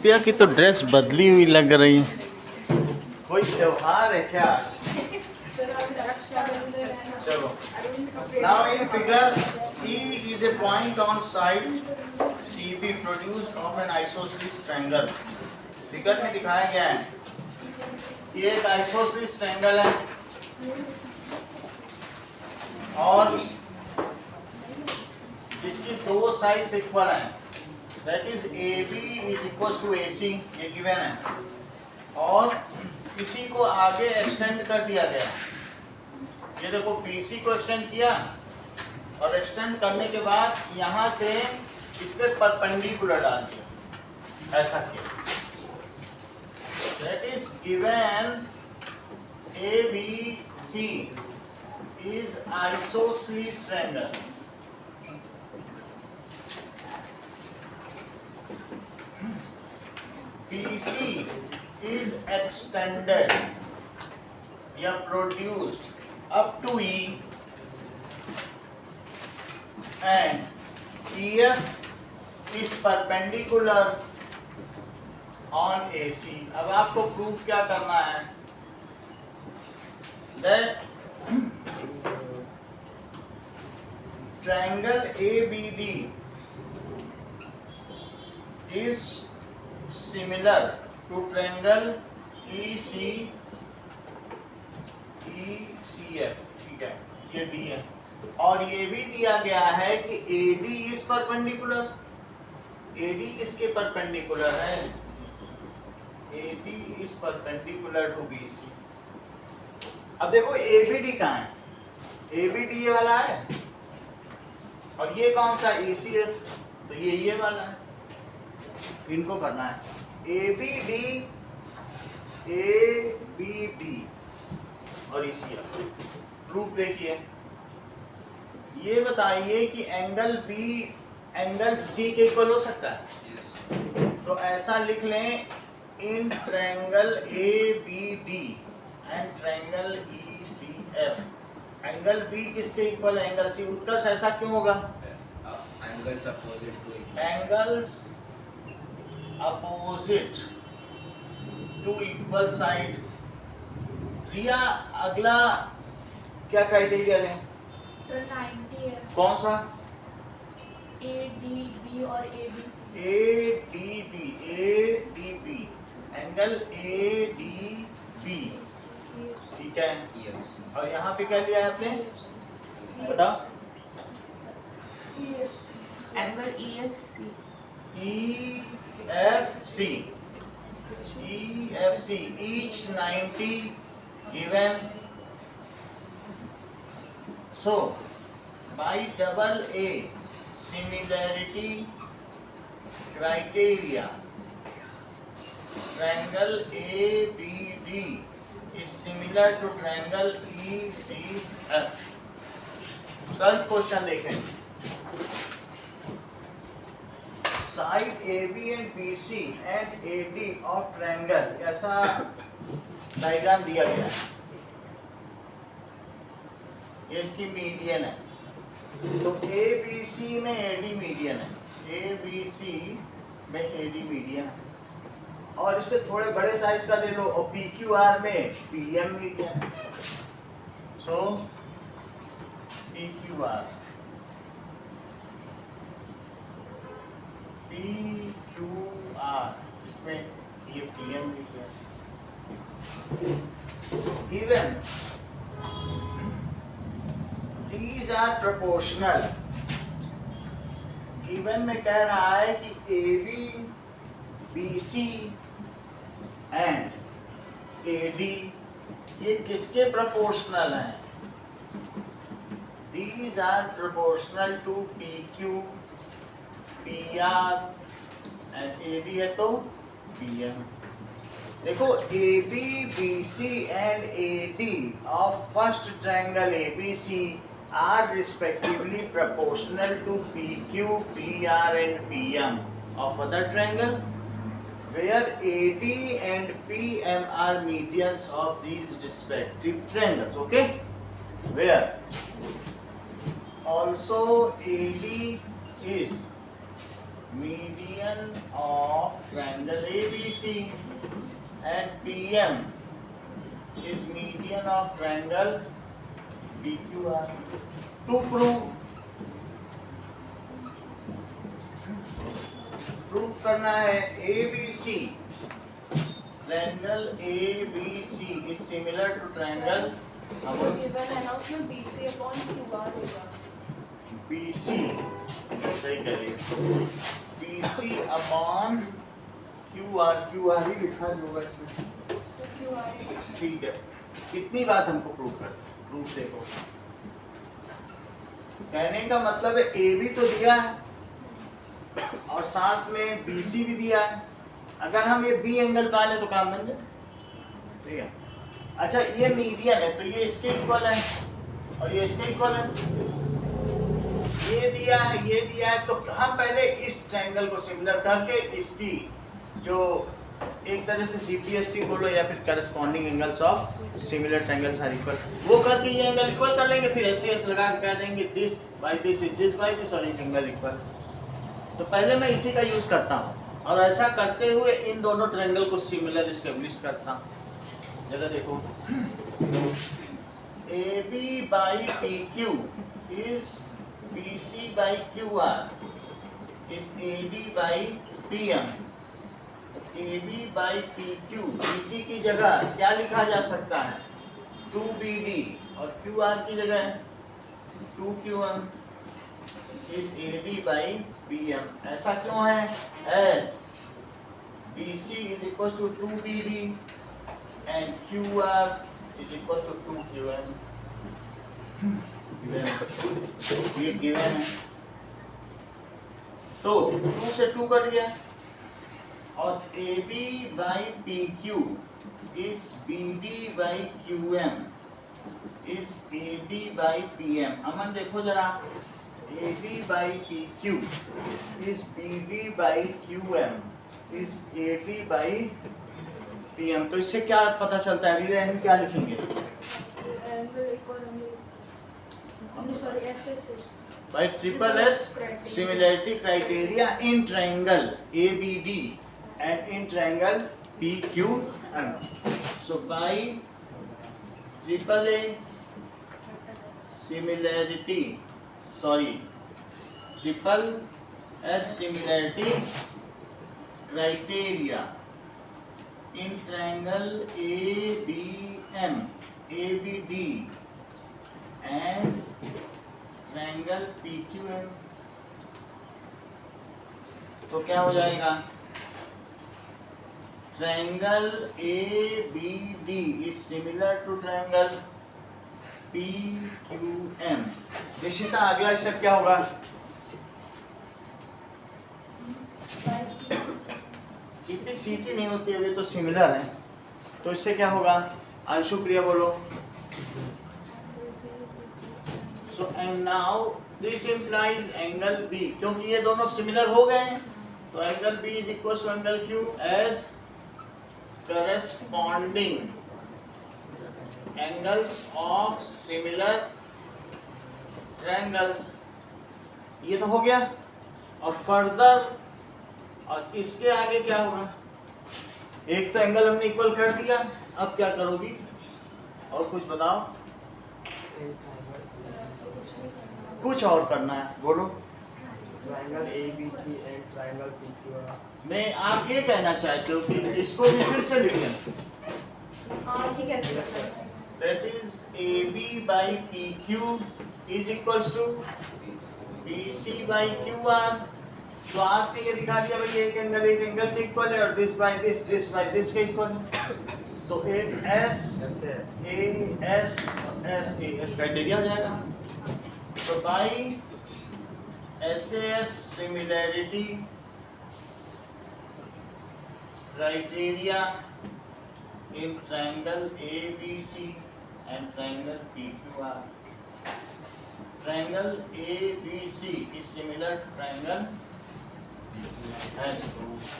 दिव्या की तो ड्रेस बदली हुई लग रही है। कोई त्योहार है क्या आज? चलो। Now in figure E is a point on side CB produced of an isosceles triangle. Figure में दिखाया गया है ये एक आइसोसेलेस ट्रायंगल है और इसकी दो साइड्स इक्वल हैं, that is AB is equal to AC, ये गिवन है। और इसी को आगे एक्सटेंड कर दिया गया, ये देखो BC को एक्सटेंड किया और एक्सटेंड करने के बाद यहाँ से इस पे परपेंडिकुलर डाल दिया, ऐसा किया। That is given ABC is isosceles triangle. BC is extended या produced up to E and EF is perpendicular on AC. अब आपको प्रूफ क्या करना है? That triangle ABD is similar to triangle ECF. ठीक है, ये D है और ये भी दिया गया है कि AD is perpendicular. AD किसके परपेंडिकुलर है? AD is perpendicular to BC. अब देखो ABD कहाँ है? ABD ये वाला है और ये कौन सा ECF, तो ये वाला है, इनको करना है ABD और ECF। प्रूफ देखिए, ये बताइए कि एंगल B एंगल C के इक्वल हो सकता है? तो ऐसा लिख लें, in triangle ABD and triangle ECF angle B किसके इक्वल है? Angle C। उत्कर्ष ऐसा क्यों होगा? Angles opposite to each angles opposite to equal side. Riya, अगला क्या क्राइटेरिया लें? सर 90 है। कौन सा? ADB और ABC। ADB एंगल ADB, ठीक है। और यहाँ पे क्या लिया है आपने, बताओ? Angle EFC। EFC each 90 given. So by double A similarity criteria, triangle ABD is similar to triangle ECF. कल क्वेश्चन देखें, side AB and BC and AD of triangle, ऐसा डायग्राम दिया गया है, ये इसकी मीडियन है। तो ABC में AD मीडियन है, ABC में AD मीडियन है और इससे थोड़े बड़े साइज का ले लो और PQR में PM मीडियन है। सो PQR इसमें ये PM median. Given these are proportional, given में कह रहा है कि AB, BC and AD ये किसके प्रोपोर्शनल हैं? These are proportional to PQ, PR and AD है तो PM। देखो AB, BC and AD of first triangle ABC are respectively proportional to PQ, PR and PM of other triangle, where AD and PM are medians of these respective triangles. Okay, where also AD is median of triangle ABC and PM is median of triangle PQR. To prove करना है ABC, triangle ABC is similar to triangle जो given है ना उसमें BC upon QR होगा। BC, सही कह रही है, BC अपॉन QR, QR ही लिखा होगा इसमें। So QR ठीक है, कितनी बात हमको प्रूफ देखो, कहने का मतलब है AB तो दिया है और साथ में BC भी दिया है। अगर हम ये B एंगल पा ले तो काम बन जाए, ठीक है। अच्छा, ये मीडियन है तो ये इसके इक्वल है और ये इसके इक्वल है, ये दिया है तो हम पहले इस ट्रायंगल को सिमिलर करके इसकी जो एक तरह से CPST बोलो या फिर corresponding angles of similar triangles are equal, वो करके ये एंगल इक्वल कर लेंगे, फिर SAS लगा के कह देंगे this by this is this by this और ये एंगल इक्वल। तो पहले मैं इसी का यूज करता हूँ और ऐसा करते हुए इन दोनों ट्रायंगल को सिमिलर एस्टेब्लिश करता हूँ। जरा देखो, AB by PQ is BC by QR is AD by PM। AB by PQ, BC की जगह क्या लिखा जा सकता है 2BD और QR की जगह 2QM is AD by PM। ऐसा क्यों है? As BC is equals to 2BD and QR is equals to 2QM। ये गिवन है तो 2 से 2 कट गया और AB by PQ is BD by QM is AD by PM। अमन देखो जरा, AB by PQ is BD by QM is AD by PM। तो इससे क्या पता चलता है? रिलेशन क्या लिखेंगे? एंगल इक्वल होंगे, sorry SS by triple S similarity criteria in triangle ABD and in triangle PQM। So by triple A similarity, triple S similarity criteria in triangle ABM, ABD and triangle PQM, तो क्या हो जाएगा? triangle ABD is similar to triangle PQM। निश्चित अगला step क्या होगा? CT नहीं होती अभी तो सिमिलर है, तो इससे क्या होगा? अंशु प्रिया बोलो। So and now this implies angle B, क्योंकि ये दोनों सिमिलर हो गए हैं तो angle B is equals to angle Q as corresponding angles of similar triangles। ये तो हो गया और फर्दर और इसके आगे क्या होगा? एक तो एंगल हमने इक्वल कर दिया, अब क्या करोगी और कुछ बताओ? कुछ और करना है, बोलो। Triangle ABC and triangle PQR। मैं आप ये कहना चाहते हो कि इसको भी फिर से लिखें, हाँ ठीक है, that is AB by PQ is equals to BC by QR। तो आपने ये दिखा दिया भाई एक एंगल के इक्वल है और दिस बाय दिस के इक्वल है, तो एक S क्राइटेरिया हो जाएगा। तो by SAS similarity criteria in triangle ABC and triangle PQR, triangle ABC is similar to triangle as proved।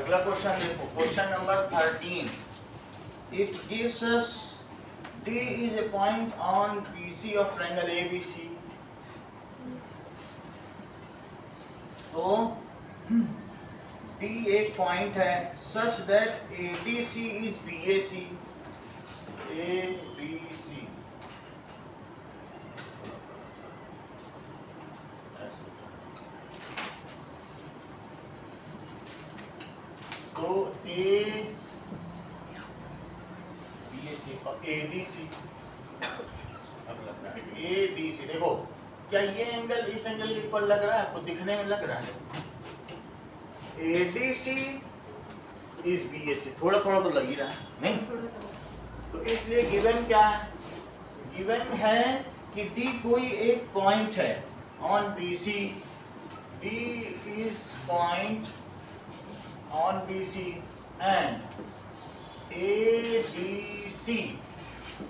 अगला क्वेश्चन देखो, question number 13. It gives us D is a point on BC of triangle ABC. तो D एक point है such that ADC is BAC. ABC. तो ए और ADC अब लग रहा है ADC. देखो क्या ये एंगल इस एंगल के ऊपर लग रहा है आपको, दिखने में लग रहा है. ADC इज BAC, थोड़ा थोड़ा तो लग ही रहा है नहीं. तो इसलिए गिवन क्या है, गिवन है कि D कोई एक पॉइंट है on BC. D is point on BC and ADC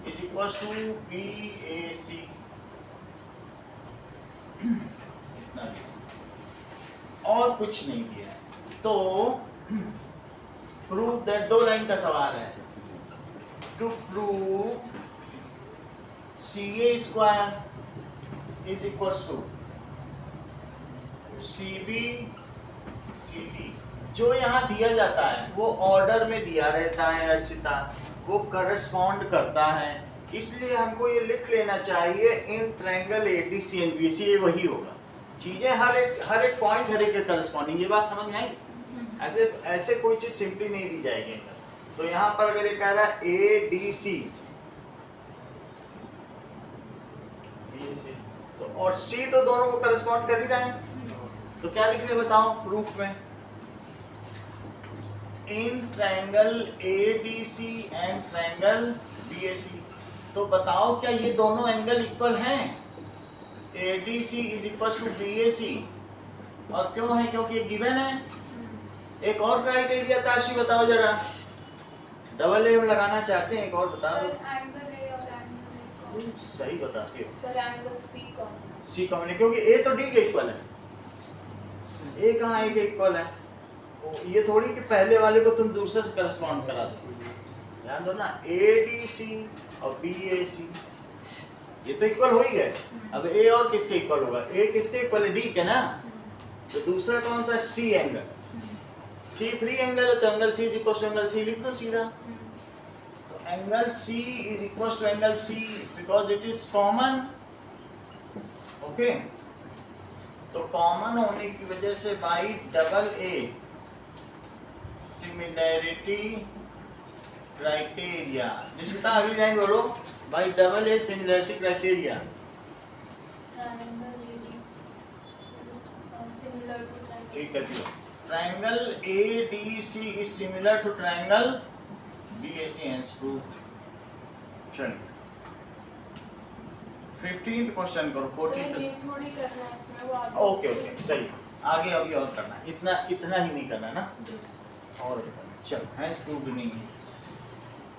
is equals to BAC. इतना दिया और कुछ नहीं दिया. तो प्रूफ दैट, दो लाइन का सवाल है. To prove CA square is equals to CB CD. जो यहाँ दिया जाता है वो ऑर्डर में दिया रहता है अर्चिता, वो करस्पॉन्ड करता है. इसलिए हमको ये लिख लेना चाहिए इन ट्रायंगल ADC एंड BC. ये वही होगा. चीजें हर एक पॉइंट हर एक के करस्पॉन्डिंग. ये बात समझ में आई? ऐसे कोई चीज सिंपली नहीं दी जाएगी. तो यहाँ पर अगर ये कह रहा है ADC तो और C तो दोनों को करस्पॉन्ड कर ही रहे हैं. तो क्या लिख रहे बताओ प्रूफ में, in triangle ADC and triangle BAC. तो बताओ क्या ये दोनों एंगल इक्वल हैं? ADC is equal to BAC. और क्यों है? क्योंकि ये गिवन है. एक और क्राइटेरिया ताशी बताओ जरा, डबल ए लगाना चाहते हैं, एक और बता दो. एंगल ए और एंगल ए. सही बताते हो. सर एंगल C कॉमन है क्योंकि A तो D के इक्वल है. A कहाँ A के इक्वल है? ये थोड़ी कि पहले वाले को तुम दूसरे से करस्पॉन्ड करा दो. ध्यान दो ना, ADC और BAC ये तो इक्वल हो ही गए. अब A और किसके इक्वल होगा? A किसके इक्वल है? D के ना. तो दूसरा कौन सा? C angle. C free angle है तो angle C is equal to angle C लिख दो सीधा. तो angle C is equal to angle C because it is common. Okay, तो कॉमन होने की वजह से by double A similarity criteria. जिसका अगली लाइन बोलो, by double A similarity criteria. ठीक है जी. Triangle ADC is similar to triangle BAC has proved. चलिए 15th क्वेश्चन करो. 14th ये थोड़ी करना है इसमें, वो आगे. ओके सही. आगे अभी और करना है, इतना ही नहीं करना ना, और चल हैज प्रूव्ड नहीं है.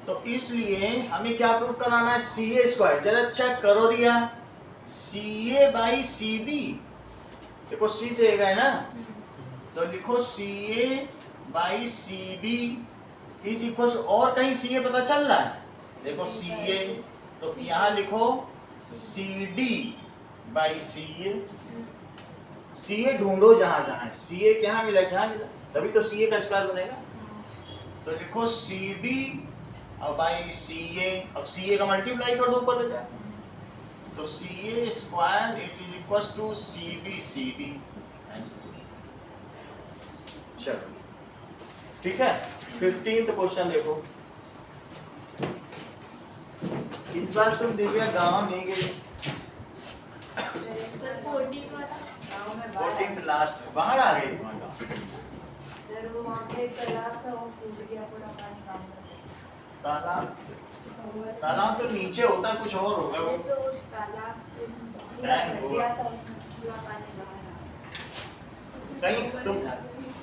तो इसलिए हमें क्या प्रूव कराना है? CA square. जरा चेक करो रिया, CA बाई CB. देखो C से गए ना, तो लिखो CA by CB is equal, और कहीं CA पता चल रहा है? देखो CA, तो यहाँ लिखो CD बाई CA. CA ढूंढो जहां जहां है. CA क्या मिला? क्या मिला? तभी तो CA का स्क्वायर बनेगा. तो लिखो CD और बाई CA. अब CA का मल्टीप्लाई कर दो ऊपर ले जाए. तो CA square it is equal to CB CD. चलो ठीक है. 15th क्वेश्चन देखो. इस बार तुम दिव्या गाँव नहीं गई. सर 14 वाला 14th लास्ट बाहर आ गई तुम्हारा गाँव. सर वो वहाँ पे एक तालाब था, वो फूट गया पूरा, पानी काम तालाब तो नीचे होता है, कुछ और होगा वो. तो उस तालाब टैंक भर गया था, उसमें पूरा पानी बाहर आ गया. कहीं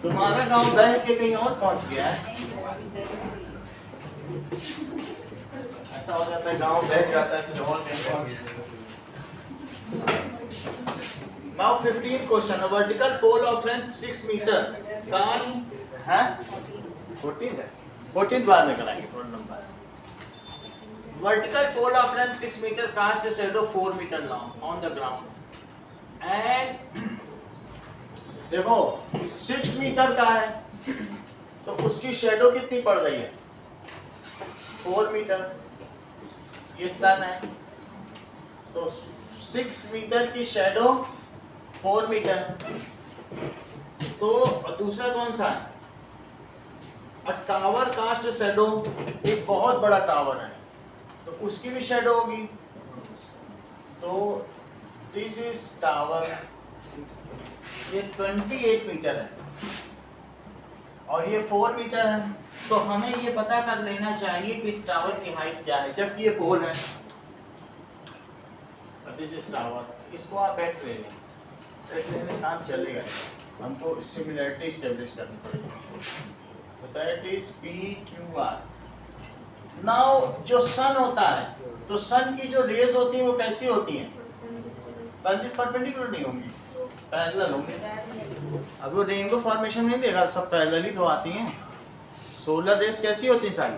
तुम्हारा गांव बह के कहीं और पहुंच गया है. ऐसा हो जाता है, गांव बह जाता है और कहीं पहुंच. Now 15th question. A vertical pole of length 6 meter cast हाँ 14 है, 14 बाद में कराएंगे, थोड़ा लंबा है। Vertical pole of length 6 meter cast a shadow 4 meter long on the ground and देखो 6 मीटर का है तो उसकी शेडो कितनी पड़ रही है 4 मीटर, ये सन है तो 6 मीटर की शेडो 4 मीटर। तो दूसरा कौन सा है, अ टावर कास्ट शेडो, एक बहुत बड़ा टावर है तो उसकी भी शेडो होगी। तो दिस इज टावर, ये 28 मीटर है और ये 4 मीटर है। तो हमें ये पता कर लेना चाहिए कि इस टावर की हाइट क्या है, जबकि ये पोल है। दिस इज टावर, इसको आप एक्स ले लें, एक्स लेने से काम चलेगा, हमको सिमिलरिटी स्टेब्लिश करनी पड़ेगी। तो that is P Q R. Now जो सन होता है तो सन की जो रेज होती है वो कैसी होती हैं, परपेंडिकुलर नहीं होंगी, पैरेलल होंगे। अब वो रेनबो फॉर्मेशन नहीं देगा, सब पैरेलल ही तो आती हैं। सोलर रेज कैसी होती हैं, सारी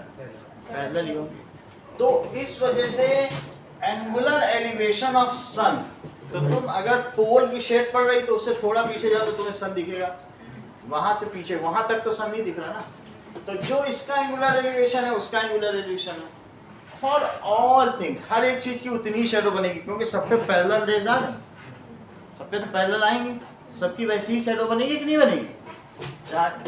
पैरेलल ही होंगी। तो इस वजह से एंगुलर एलिवेशन ऑफ सन, तो तुम अगर पोल की शेड पड़ रही तो उससे थोड़ा पीछे जाओ तो तुम्हें सन दिखेगा, वहां से पीछे वहां तक तो सन नहीं दिख रहा ना। तो जो इसका एंगुलर एलिवेशन है उसका एंगुलर एलिवेशन है। फॉर ऑल थिंग्स, हर एक चीज की उतनी शेडो बनेगी, क्योंकि सब पे पैरेलल रेज आ रहे हैं, सब पे तो पैरेलल आएंगे, सबकी वैसी ही शेडो बनेगी कि नहीं बनेगी।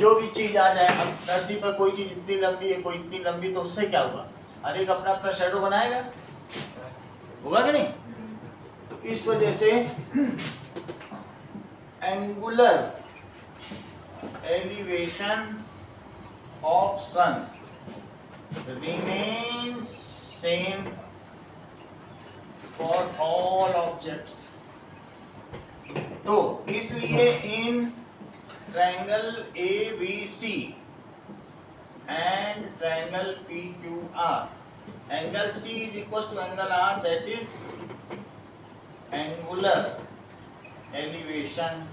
जो भी चीज आ जाए, अब धरती पर कोई चीज इतनी लंबी है कोई इतनी लंबी, तो उससे क्या हुआ, हर एक अपना अपना शेडो बनाएगा, होगा कि नहीं। तो इस वजह से angular elevation of sun remains same for all objects। तो इसलिए in triangle ABC and triangle PQR, angle C is equals to angle R, that is angular elevation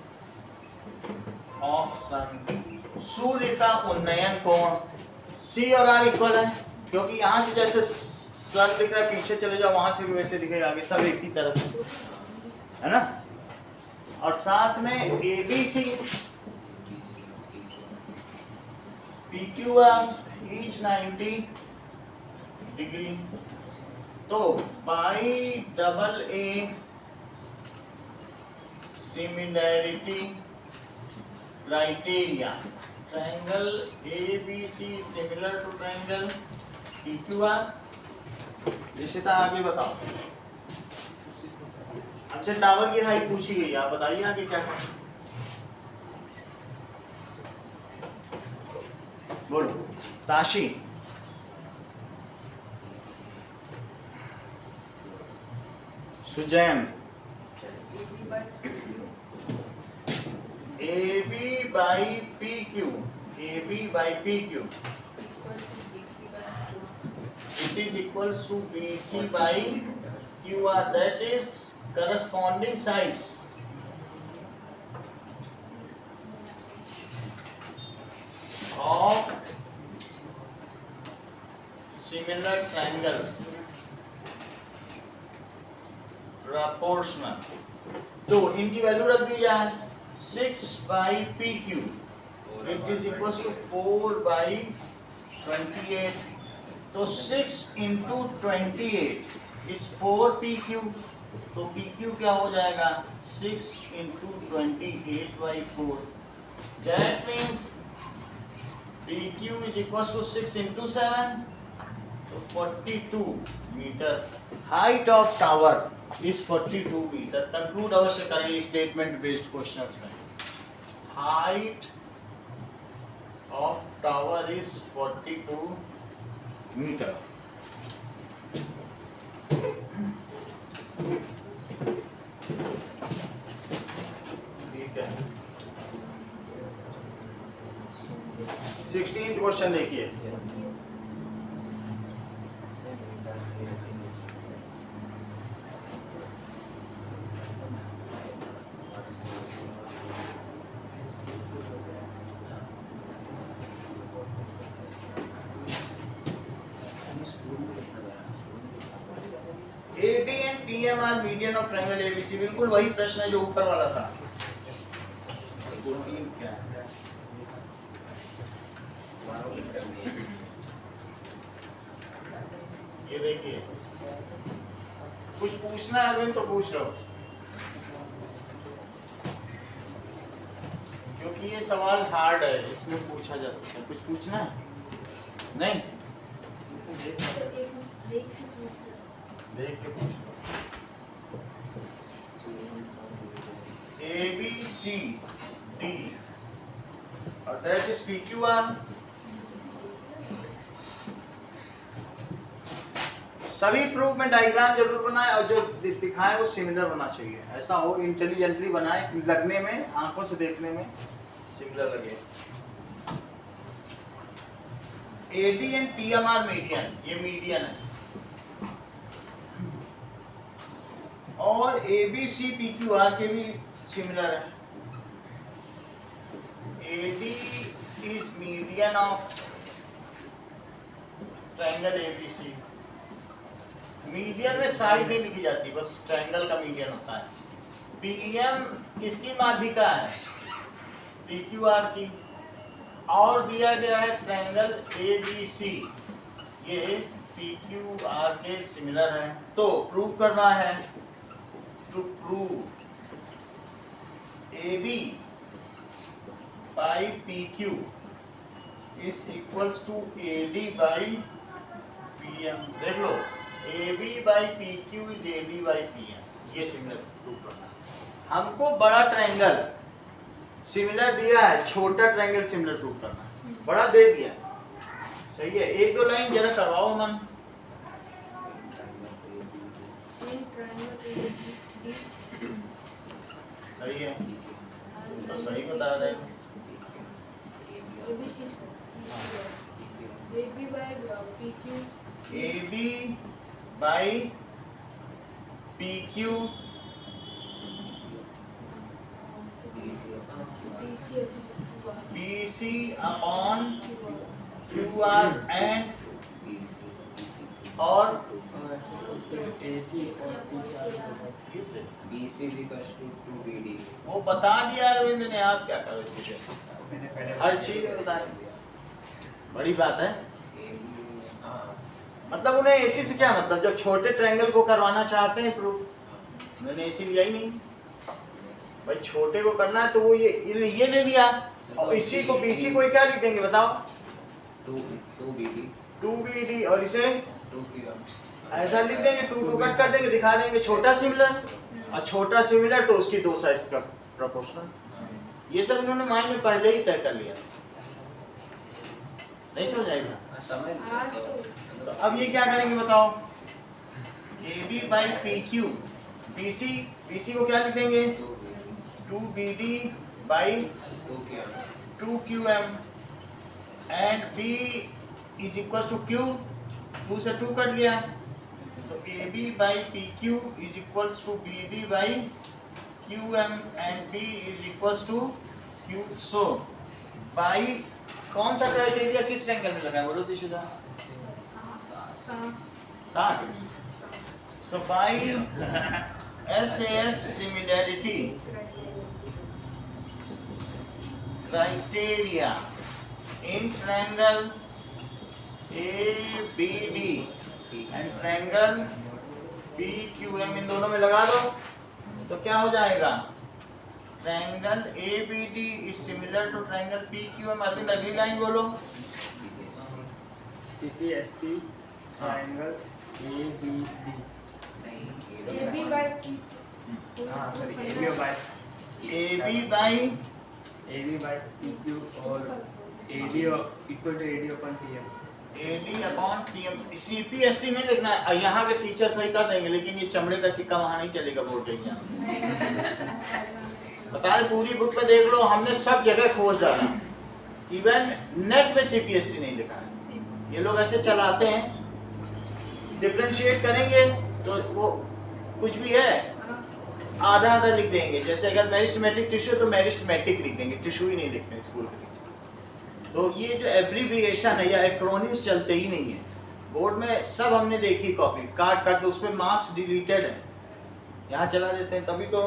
of sun। सूर्य का उन्नयन कोण C और R इक्वल है, क्योंकयहाँ से जैसे सन दिख रहा है, पीछे चले जाओ वहां से भी वैसे दिखेगा, आगे सब एक ही तरफ है ना। और साथ में ABC PQR each 90 डिग्री। तो by double A similarity criteria, triangle ABC similar to triangle PQR। Nishchita आगे बताओ। अच्छा, टावर की हाइट पूछी गई, आप बताइए आगे क्या है, बोलो Tashi. Suzanne. AB by PQ, AB by PQ, it is equals to BC by QR, that is corresponding sides of similar triangles proportional। तो इनकी वैल्यू रख दी जाए, 6 by PQ, it is equals to 4 by 28। तो 6 into 28 is 4 PQ, तो PQ क्या हो जाएगा, 6 into 28 by 4, that means PQ is equals to 6 into 7, तो 42 meter। Height of tower is 42 meter। Conclude अवश्य करेंगे स्टेटमेंट बेस्ड क्वेश्चंस में। Height of tower is 42 meter। ठीक है, 16th क्वेश्चन देखिए। AD and PM are median of triangle ABC। बिल्कुल वही प्रश्न है जो ऊपर वाला था। 14 क्या है? ये देखिए, कुछ पूछना है अरविंद तो पूछ लो, क्योंकि ये सवाल हार्ड है, इसमें पूछा जा सकता है। कुछ पूछना है? नहीं, देख के पूछ लो। ABCD और दैट इज PQR। सभी प्रूफ में डायग्राम जरूर बनाए और जो दिखाए वो सिमिलर होना चाहिए। ऐसा हो इंटेलिजेंटली बनाए, लगने में, आंखों से देखने में सिमिलर लगे। AD and PM are median, ये मीडियन है। और ABC PQR के भी सिमिलर है। AD is median of triangle ABC। Median में साइड नहीं लिखी जाती, बस ट्रायंगल का मीडियन होता है। PM किसकी माध्यिका है? PQR की। और दिया गया है ट्रायंगल ABC, ये PQR के सिमिलर है। तो प्रूव करना है, to prove AB by PQ is equals to AD by PM। देख लो, AB by PQ is AD by PM, ये सिमिलर प्रूव करना है। हमको बड़ा ट्रायंगल सिमिलर दिया है, छोटा ट्रायंगल सिमिलर प्रूव करना है। बड़ा दे दिया, सही है। एक दो लाइन जरा करवाओ मन। सही है, तो सही बता रहे हैं। AB by PQ BC upon QR and और AC और PQR BC is equals to 2BD। वो बता दिया अरविंद ने, आप क्या करो इसके? मैंने पहले हर चीज बता दिया, बड़ी बात है। मतलब उन्हें एसी से क्या मतलब, जब छोटे ट्रायंगल को करवाना चाहते हैं प्रूफ, मैंने एसी लिया ही नहीं भाई। छोटे को करना है तो वो ये ले लिया, और इसी को BC को क्या लिख देंगे बताओ? 2BD और इसे 2QM ऐसा लिख देंगे, 2 कट कर देंगे, दिखा देंगे छोटा सिमिलर, और छोटा सिमिलर तो उसकी दो साइड्स का प्रोपोर्शनल। ये सब उन्होंने माइंड में पहले ही तय कर लिया, नहीं समझ आएगा? तो अब ये क्या करेंगे बताओ? AB by PQ, BC को क्या लिख देंगे? 2BD by 2QM and B is equals to Q, 2 से 2 कट गया, तो AB by PQ is equals to BD by QM and B is equals to Q। So by कौन सा criteria किस ट्रायंगल में लगा है बोलो दिशिता? सास। So by SAS similarity criteria in triangle ABD and triangle PQM, इन दोनों में लगा दो तो क्या हो जाएगा? Triangle ABD is similar to triangle PQM। Arvind अगली लाइन बोलो। CCST triangle ABD। AB by हाँ सॉरी AB by PQ और AD equal to AD upon PM। AD upon PM। CPST नहीं लिखना है, यहाँ के टीचर सही कर देंगे, लेकिन ये चमड़े का सिक्का वहाँ नहीं चलेगा बोर्ड एग्जाम। बता दे, पूरी बुक पे देख लो, हमने सब जगह खोज डाला, इवन नेट पे CPST नहीं लिखा है। ये लोग ऐसे चलाते हैं, डिफरेंशिएट करेंगे तो वो कुछ भी है आधा आधा लिख देंगे। जैसे अगर मेरिस्टेमेटिक टिश्यू तो मेरिस्टेमेटिक लिख देंगे, टिश्यू ही नहीं लिखते स्कूल के टीचर। तो ये जो एब्रिविएशन है या एक्रोनिम्स चलते ही नहीं है। बोर्ड में सब हमने देखी कॉपी, काट काट उस पे मार्क्स डिलीटेड है, यहाँ चला देते हैं, तभी तो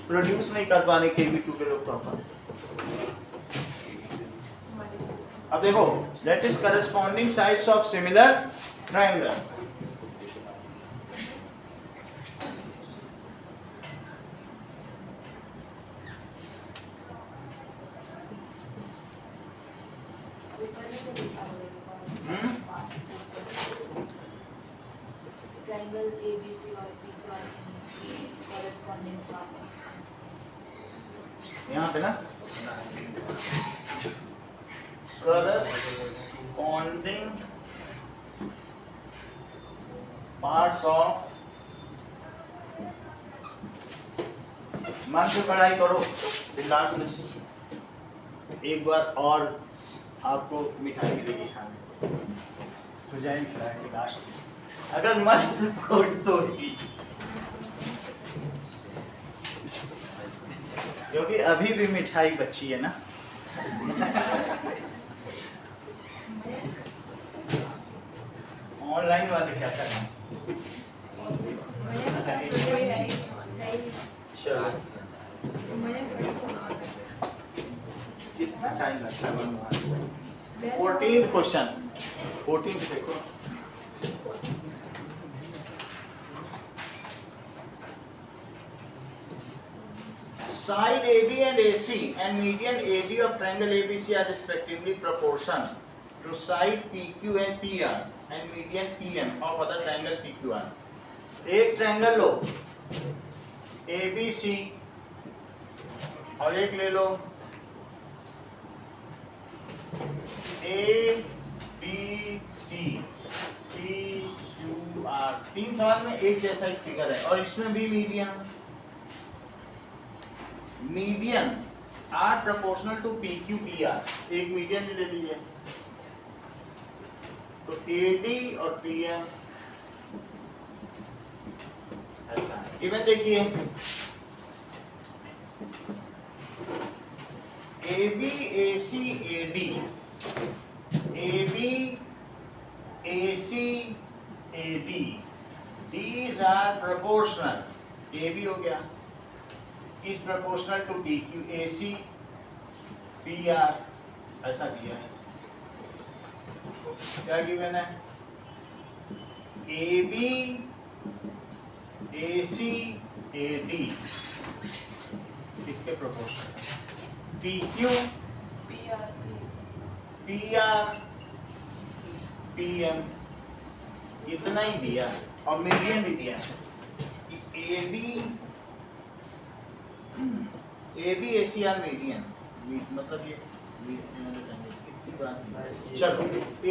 प्रोड्यूस नहीं कर पाने KB2 के लोग प्रॉपर। अब देखो, that is corresponding sides of similar triangle। Triangle ABC और PQR कॉरेस्पॉन्डिंग पार्ट यहाँ पे ना corresponding parts of, मन से पढ़ाई करो, लास्ट में एक बार और आपको मिठाई मिलेगी खाने को, सुझाएं खिलाएंगे लास्ट में, अगर मन से पढ़ोगे तो ही, क्योंकि अभी भी मिठाई बची है ना। ऑनलाइन वाले क्या कर रहे हैं? चलो कितना टाइम लगता है बनवाने में? 14th क्वेश्चन, 14th देखो। Side AB and AC and median AB of triangle ABC are respectively proportion to side PQ and PR and median PM of other triangle PQR। एक ट्रायंगल लो ABC और एक ले लो ABC PQR, तीन सवाल में एक जैसा ही फिगर है और इसमें भी median are proportional to PQ PR, एक मीडियन भी ले लीजिए, तो AD और PM ऐसा है। इवन देखिए AB AC AD, AB AC AD, these are proportional, AB हो गया is proportional to PQ, AC PR ऐसा दिया है। क्या गिवन है? AB AC AD किसके प्रोपोर्शनल? PQ PR PM, इतना ही दिया है और मीडियन भी दिया है। इस AB ACR मीडियन, मतलब ये कितनी बात। चलो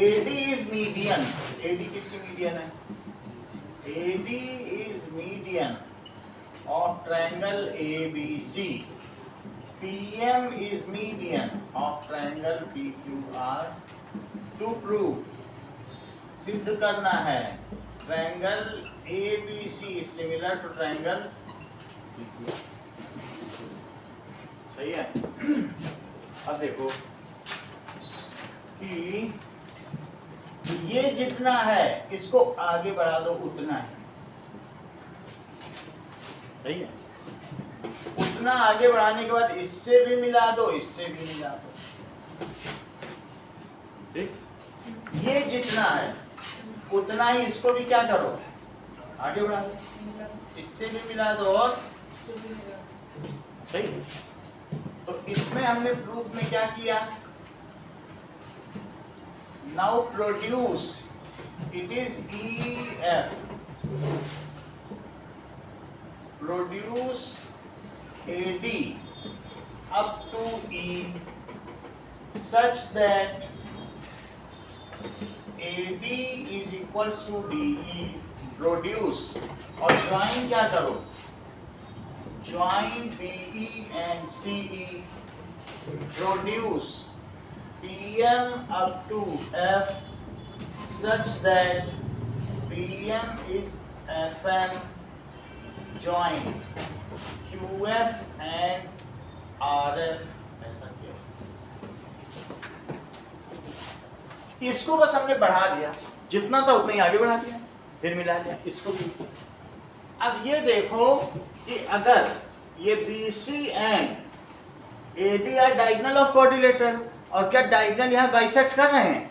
AD इज मीडियन, AD किसकी मीडियन है? AD is median of triangle ABC, PM is median of triangle PQR। To prove, सिद्ध करना है triangle ABC is similar to triangle PQR। सही है। अब देखो कि ये जितना है इसको आगे बढ़ा दो उतना है, सही है। उतना आगे बढ़ाने के बाद इससे भी मिला दो, इससे भी मिला दो, ठीक। ये जितना है उतना ही इसको भी क्या करो, आगे बढ़ा दो, इससे भी मिला दो और सही। तो इसमें हमने प्रूफ में क्या किया, now produce, it is EF, produce AD up to E such that AD is equals to DE, produce और ज्वाइन क्या करो, join BE and CE, produce PM up to F such that PM is FM, join QF and RF, ऐसा किया। इसको बस हमने बढ़ा दिया, जितना था उतना ही आगे बढ़ा दिया, फिर मिला दिया इसको भी। अब ये देखो कि अगर ये BC and AD are diagonal of quadrilateral, और क्या डायगोनल यहाँ बाइसेक्ट कर रहे हैं?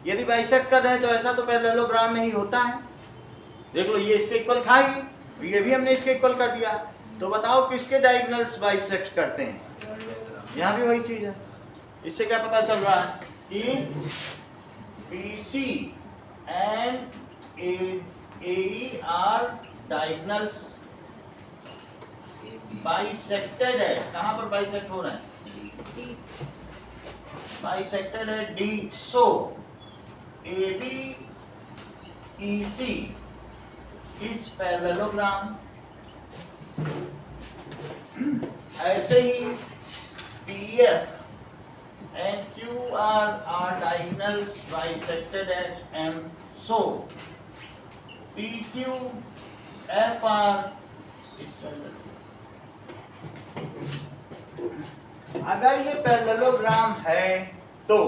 यदि बाइसेक्ट कर रहे हैं तो ऐसा तो पैरेललोग्राम में ही होता है। देख लो ये इसके इक्वल था ही, ये भी हमने इसके इक्वल कर दिया। तो बताओ किसके डायगोनल्स बाइसेक्ट करते हैं? यहाँ भी वही चीज है। इससे क्या पता चल रहा है कि BC and AE are diagonals bisected है। कहाँ पर बाइसेक्ट हो रहे हैं? बाइसेक्टेड है D। सो AB EC इस पैरेललोग्राम। ऐसे ही PF and QR are diagonals bisected at M. So PQ FR is parallel. अगर ये पैरेललोग्राम है तो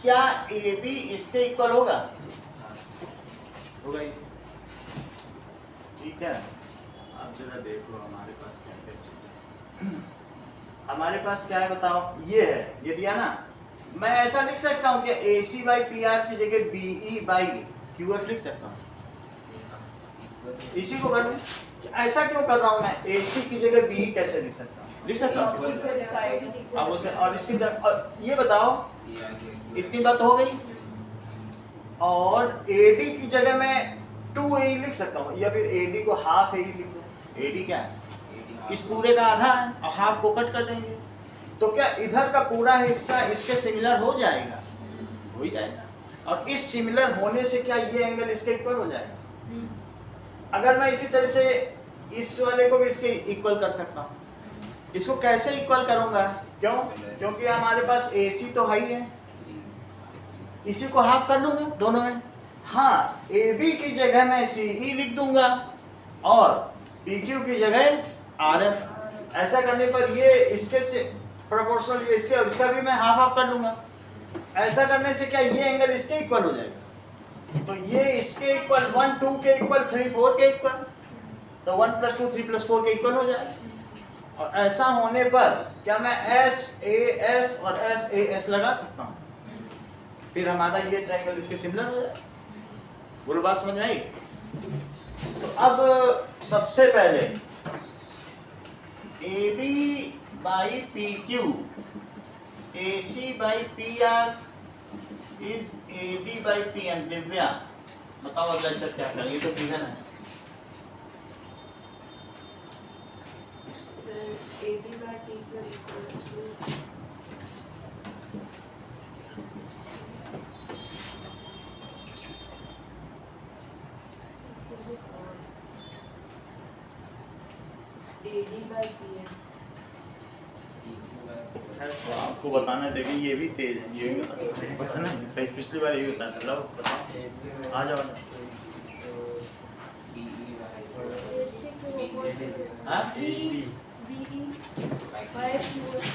क्या AB इसके इक्वल होगा? होगा ही। ठीक है, आप जरा देख लो हमारे पास क्या क्या चीज है। हमारे पास क्या है बताओ? ये है, ये दिया ना। मैं ऐसा लिख सकता हूँ कि AC बाई PR की जगह BE बाई QF लिख सकता हूँ। इसी को कर लें। ऐसा क्यों कर रहा हूँ मैं? AC की जगह BE कैसे लिख सकता हूँ? लिख सकता हूँ। अब उसे और इसकी जगह, और ये बताओ इतनी बात हो गई। और AD की जगह मैं 2AE लिख सकता हूँ, या फिर AD को हाफ AE लिख दूँ। AD क्या है? इस पूरे का आधा है, और हाफ को कट कर देंगे तो क्या इधर का पूरा हिस्सा इसके सिमिलर हो जाएगा? हो ही जाएगा। और इस सिमिलर होने से क्या ये एंगल इसके इक्वल हो जाएगा? अगर मैं इसी तरह से इस वाले को भी इसके इक्वल कर सकता हूँ। इसको कैसे इक्वल करूंगा? क्यों? क्योंकि हमारे पास AC तो है ही है, इसी को हाफ कर लूंगा दोनों में। हाँ, AB की जगह मैं CE लिख दूंगा और PQ की जगह RF। ऐसा करने पर ये इसके से प्रोपोर्शनल, ये इसके और इसका भी मैं हाफ हाफ कर लूंगा। ऐसा करने से क्या ये एंगल इसके इक्वल हो जाएगा? तो ये इसके इक्वल 1 2 के इक्वल 3 4 के इक्वल, तो 1 + 2 3 + 4 के इक्वल हो जाएगा। और ऐसा होने पर क्या मैं SAS और SAS लगा सकता हूँ? फिर हमारा ये ट्रायंगल इसके सिमिलर हो जाएगा। बोलो बात समझ में आई? तो अब सबसे पहले AB by PQ AC by PR is AD by PM। Divya बताओ अगला स्टेप क्या करें? ये तो गिवन है। AB by PQ equals to AD by PM। तो आपको बताना देखिए, ये भी तेज है, ये भी बता ना। पिछली बार यही बताया था। लो बताओ, आ जाओ। हाँ? BE by QF।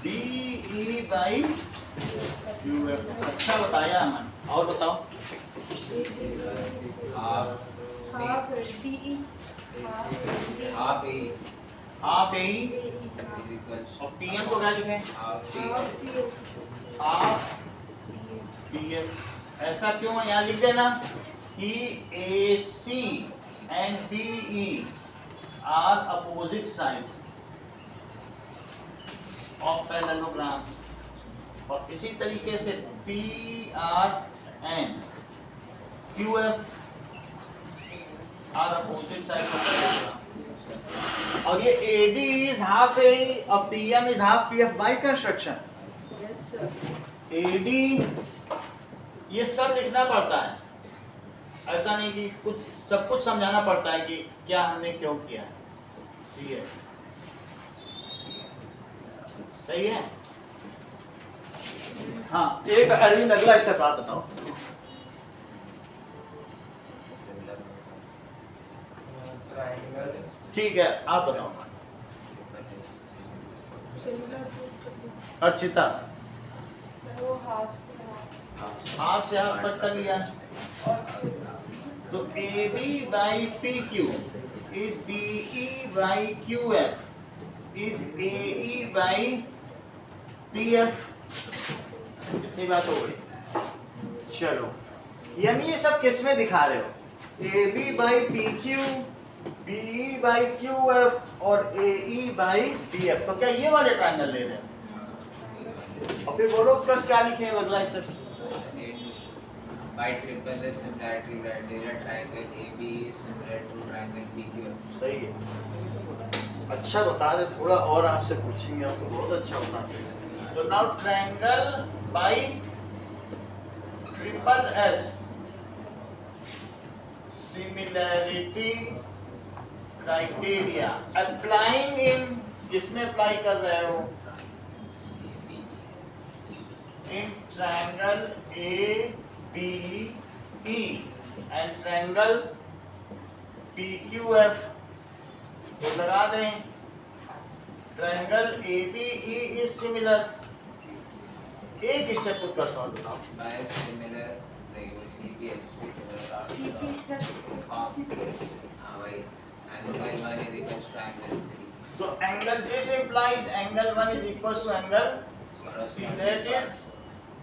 DE by QF। अच्छा बताया अमन। और बताओ। half DE half A half AE is equals और PM को क्या लिखें? half A half PM। ऐसा क्यों है? यहाँ लिख देना कि AC and BE are opposite sides of parallelogram। और इसी तरीके से PR and QF are opposite sides of parallelogram। और ये AD is half AE और PM is half PF by construction। yes sir। AD ये सब लिखना पड़ता है, ऐसा नहीं कि कुछ सब कुछ समझाना पड़ता है कि क्या हमने क्यों किया है। ठीक है, सही है। हाँ, एक अरविंद अगला स्टेप आप बताओ। ट्रायंगल ठीक है, आप बताओ। Similar to Archita. सर वो हाफ से हाफ। हाफ से हाफ कट कर लिया। तो A B by P Q is B E by Q F is A E by P F. इतनी बात हो गई। चलो, यानी ये सब किस में दिखा रहे हो? A B by P Q, B E by Q F और A E by P F. तो क्या ये वाले ट्रायंगल ले रहे हैं? और फिर बोलो उत्कर्ष क्या लिखे हैं अगला step? By triple similarity criteria, triangle AB is similar to triangle PQF. सही है, अच्छा बता रहे। थोड़ा और आपसे पूछेंगे, आप तो बहुत अच्छा बताते हैं। तो now triangle by triple S similarity criteria applying in, किसमें अप्लाई कर रहे हो? In triangle A B E and triangle P Q F. तो लगा दें triangle A B E is similar. एक स्टेप को कर सॉल्व बताओ। By similar, like वो CPS similar CP हाँ भाई, angle 1 is equal to triangle 3. So angle this implies angle 1 is equal to angle that is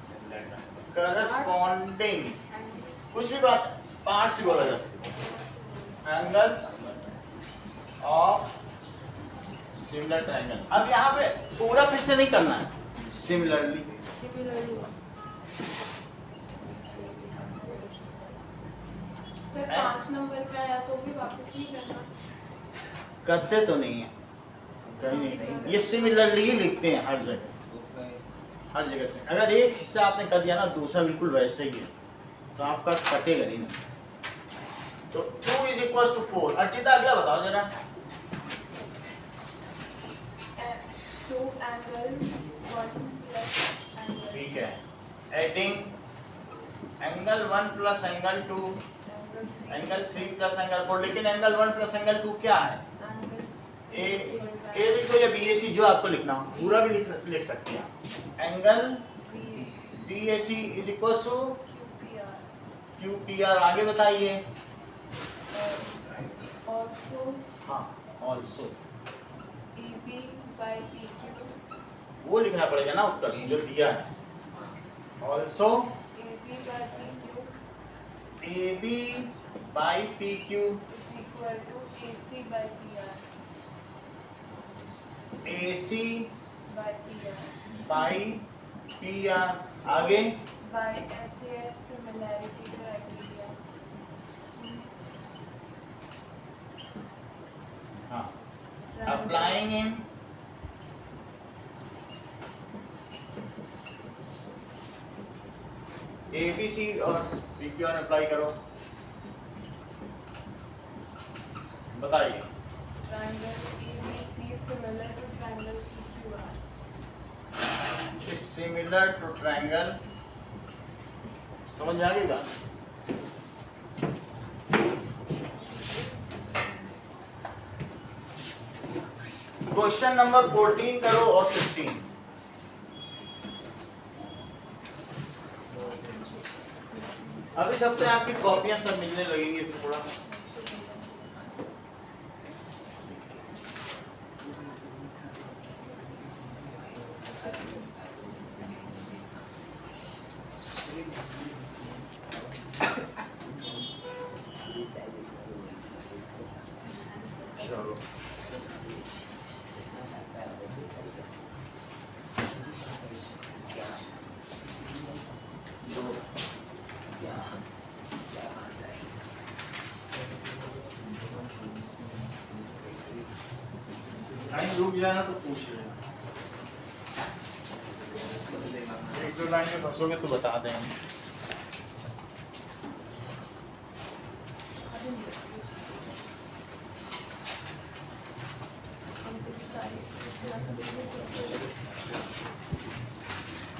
Similar triangle. corresponding, कुछ भी बात पार्ट्स भी बोला जा सकता है, एंगल्स ऑफ सिमिलर ट्रायंगल। अब यहाँ पे पूरा फिर से नहीं करना है, सिमिलरली सर 5 नंबर पे आया तो भी वापस नहीं करना। करते तो नहीं है कहीं नहीं, ये सिमिलरली ही लिखते हैं हर जगह, हर जगह से। अगर एक हिस्सा आपने कर दिया ना, दूसरा बिल्कुल वैसे ही है, तो आपका कटेगा नहीं ना। तो 2 इज इक्वल टू 4। अर्चिता अगला बताओ जरा। सो एंगल 1 प्लस एंगल ठीक है, adding angle 1 plus angle 2, angle 3 plus angle 4। लेकिन एंगल 1 प्लस एंगल 2 क्या है? ए लिखो या बी ए सी, जो आपको लिखना हो, पूरा भी लिख सकते हैं आप। Angle B A C is equal to Q P R. आगे बताइए। also हाँ, ऑल्सो EB by PQ वो लिखना पड़ेगा ना उत्कर्ष, जो दिया है। Also AB by PQ A B by P Q is equal to AC by PR A C by PR by P R. आगे by SAS similarity criteria. हाँ, applying in A B C और P Q R apply करो। बताइए। Triangle ABC is similar to triangle PQR. Is similar to triangle. समझ में आ गई बात? Question number 14 करो और 15। अभी सब पे आपकी कॉपियां सब मिलने लगेंगी थोड़ा। चलो टाइम रुक जाना तो पूछ लेना। एक दो लाइन में फंसोगे तो बता देंगे। Computer science.